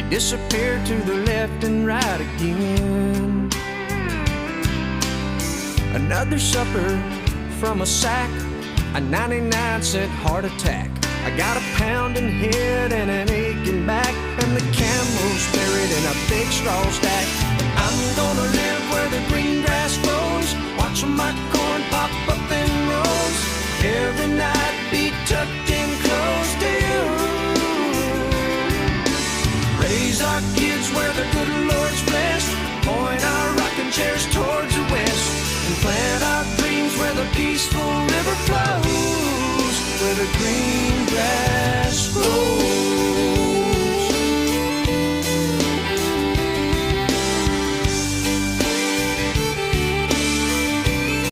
disappear to the left and right again. Another supper from a sack, a 99-cent heart attack. I got a pounding head and an aching back, and the camel's buried in a big straw stack. I'm gonna live where the green grass grows, watching my corn pop up in rows. Every night be tucked in close to you. Raise our kids where the good Lord's blessed, point our rocking chairs towards the west, and plant our dreams where the peaceful river flows, where the green